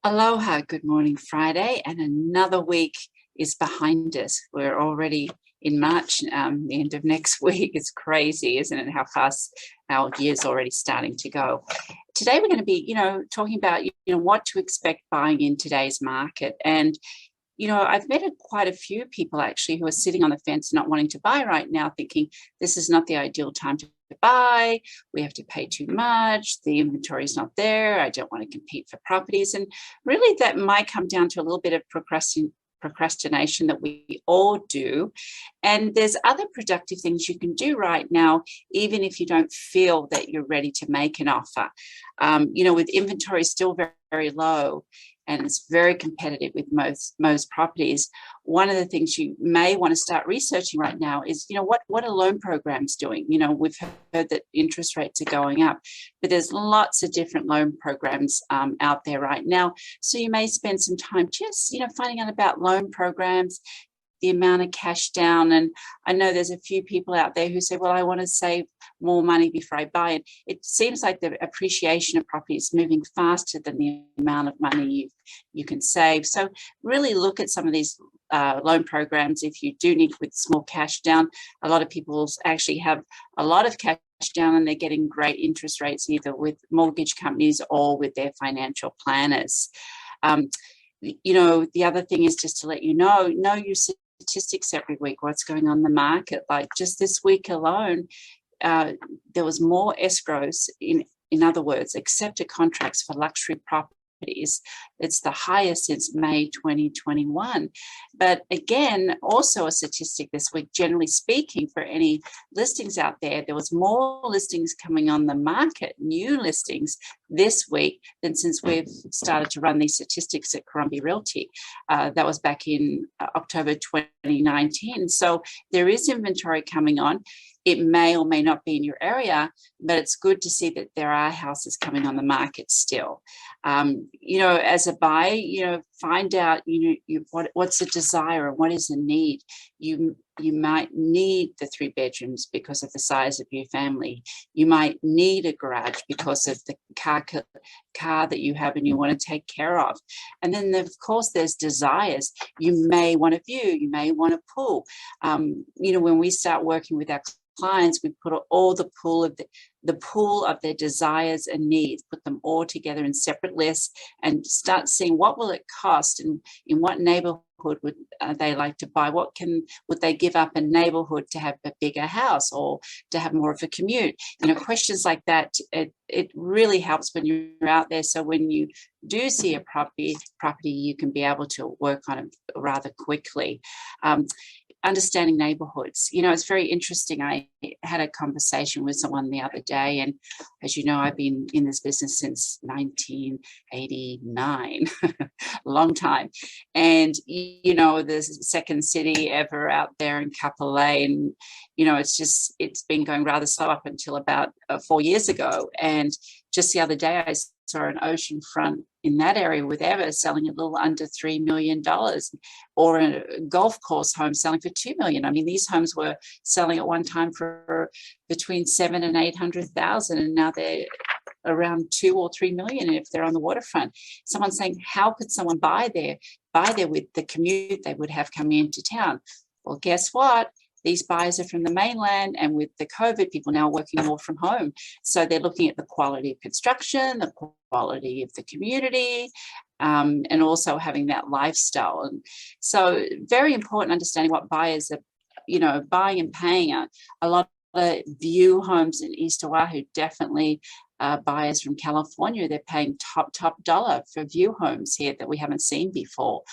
Aloha, good morning, Friday, and another week is behind us. We're already in March, the end of next week. It's crazy, isn't it, how fast our year's already starting to go. Today we're going to be, talking about, what to expect buying in today's market. And I've met quite a few people actually who are sitting on the fence not wanting to buy right now, thinking this is not the ideal time to buy. We have to pay too much. The inventory is not there. I don't want to compete for properties. And really that might come down to a little bit of procrastination that we all do. And there's other productive things you can do right now, even if you don't feel that you're ready to make an offer. With inventory still very, very low, and it's very competitive with most properties. One of the things you may want to start researching right now is, what are loan programs doing? We've heard that interest rates are going up, but there's lots of different loan programs out there right now. So you may spend some time just, finding out about loan programs, the amount of cash down. And I know there's a few people out there who say, well, I want to save more money before I buy. And it seems like the appreciation of property is moving faster than the amount of money you can save. So really look at some of these loan programs if you do need with small cash down. A lot of people actually have a lot of cash down and they're getting great interest rates either with mortgage companies or with their financial planners. The other thing is just to let you know your statistics every week, what's going on in the market. Like just this week alone, there was more escrows, in other words, accepted contracts for luxury properties. It's the highest since May 2021. But again, also a statistic this week, generally speaking, for any listings out there, there was more listings coming on the market, new listings this week than since we've started to run these statistics at Caron Realty. That was back in October 2019. So there is inventory coming on. It may or may not be in your area, but it's good to see that there are houses coming on the market still. As a buyer, find out, what's the desire and what is the need. You might need the 3 bedrooms because of the size of your family. You might need a garage because of the car that you have and you want to take care of. And then, of course, there's desires. You may want a view. You may want a pool. When we start working with our clients, we put all the pool of their desires and needs, put them all together in separate lists and start seeing what will it cost and in what neighborhood would they like to buy, would they give up a neighborhood to have a bigger house or to have more of a commute. Questions like that, it really helps when you're out there. So when you do see a property, you can be able to work on it rather quickly. Understanding neighborhoods. It's very interesting. I had a conversation with someone the other day, and as you know, I've been in this business since 1989, a long time. And, the second city ever out there in Kapolei, and, it's been going rather slow up until about 4 years ago. And just the other day, I saw an oceanfront in that area with Ever selling a little under $3 million, or a golf course home selling for $2 million. I mean, these homes were selling at one time for between $700,000 and $800,000, and now they're around $2 or $3 million if they're on the waterfront. Someone's saying, how could someone buy there with the commute they would have coming into town? Well, guess what? These buyers are from the mainland, and with the COVID, people now working more from home. So they're looking at the quality of construction, the quality of the community, and also having that lifestyle. And so very important understanding what buyers are, buying and paying. A lot of view homes in East Oahu, definitely buyers from California, they're paying top dollar for view homes here that we haven't seen before.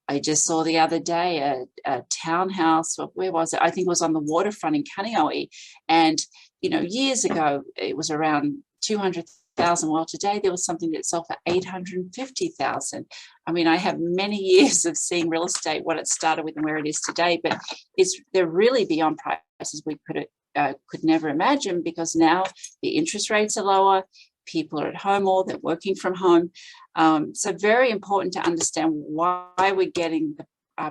I just saw the other day a townhouse. Where was it? I think it was on the waterfront in Kaneohe. And, years ago, it was around 200,000. Well, today there was something that sold for 850,000. I mean, I have many years of seeing real estate, what it started with and where it is today, but they're really beyond prices we could never imagine, because now the interest rates are lower. People are at home more, they're working from home. So very important to understand why we're getting the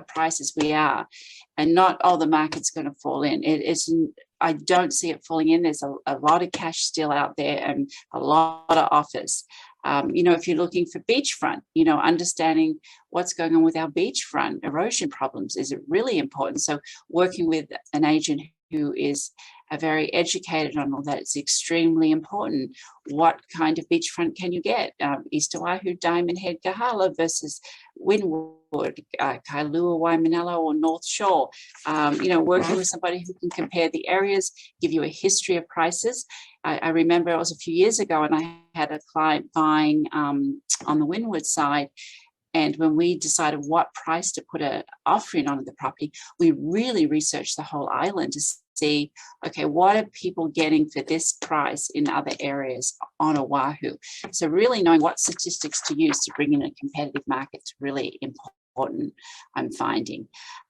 prices we are, and not, the market's going to fall in. I don't see it falling in. There's a lot of cash still out there and a lot of offers. If you're looking for beachfront, understanding what's going on with our beachfront erosion problems is really important. So working with an agent who is very educated on all that, it's extremely important. What kind of beachfront can you get? East Oahu, Diamond Head, Kahala versus Wynwood, Kailua, Waimanalo, or North Shore. Working with somebody who can compare the areas, give you a history of prices. I remember it was a few years ago, and I had a client buying on the Wynwood side. And when we decided what price to put an offer in on the property, we really researched the whole island to see, okay, what are people getting for this price in other areas on Oahu? So really knowing what statistics to use to bring in a competitive market is really important, I'm finding.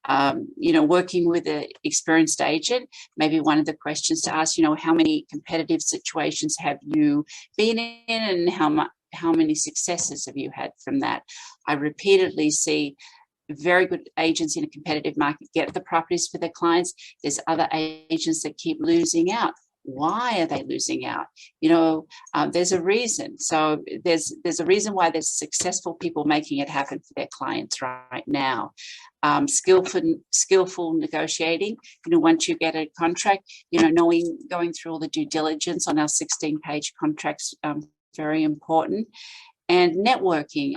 Working with an experienced agent, maybe one of the questions to ask, how many competitive situations have you been in, and how many successes have you had from that? I repeatedly see very good agents in a competitive market get the properties for their clients. There's other agents that keep losing out. Why are they losing out? There's a reason. So there's a reason why there's successful people making it happen for their clients right now. Skillful negotiating. Once you get a contract, going through all the due diligence on our 16-page contracts, very important. And networking,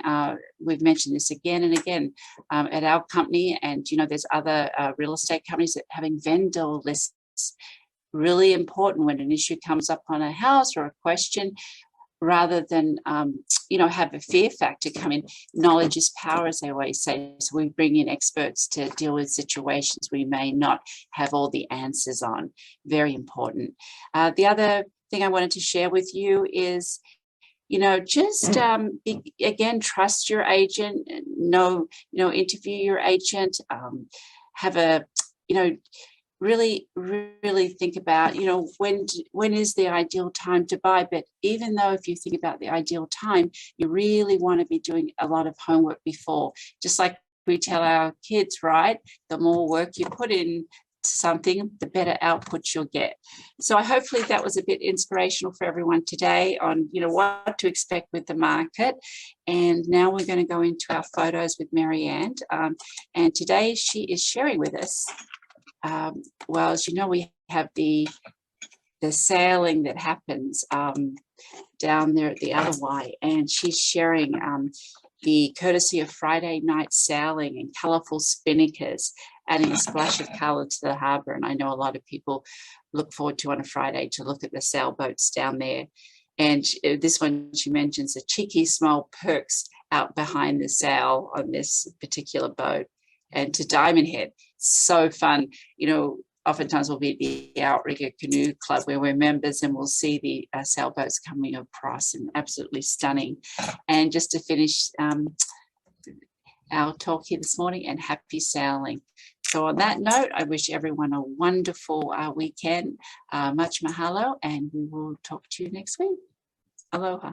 we've mentioned this again and again at our company, and there's other real estate companies that having vendor lists. Really important when an issue comes up on a house or a question, rather than have a fear factor come in. Knowledge is power, as they always say. So we bring in experts to deal with situations we may not have all the answers on. Very important. The other thing I wanted to share with you is, just again, trust your agent. Interview your agent. Have a, really think about, when is the ideal time to buy. But even though if you think about the ideal time, you really want to be doing a lot of homework before. Just like we tell our kids, right? The more work you put in something, the better output you'll get. So hopefully that was a bit inspirational for everyone today on what to expect with the market. And now we're going to go into our photos with Marianne, and today she is sharing with us, well, as you know, we have the sailing that happens down there at the other Y, and she's sharing the courtesy of Friday night sailing and colourful spinnakers, adding a splash of colour to the harbour. And I know a lot of people look forward to on a Friday to look at the sailboats down there. And this one, she mentions a cheeky small perks out behind the sail on this particular boat. And to Diamond Head, so fun. Oftentimes we'll be at the Outrigger Canoe Club where we're members, and we'll see the sailboats coming across, and absolutely stunning. And just to finish our talk here this morning, and happy sailing. So on that note, I wish everyone a wonderful weekend. Much mahalo, and we will talk to you next week. Aloha.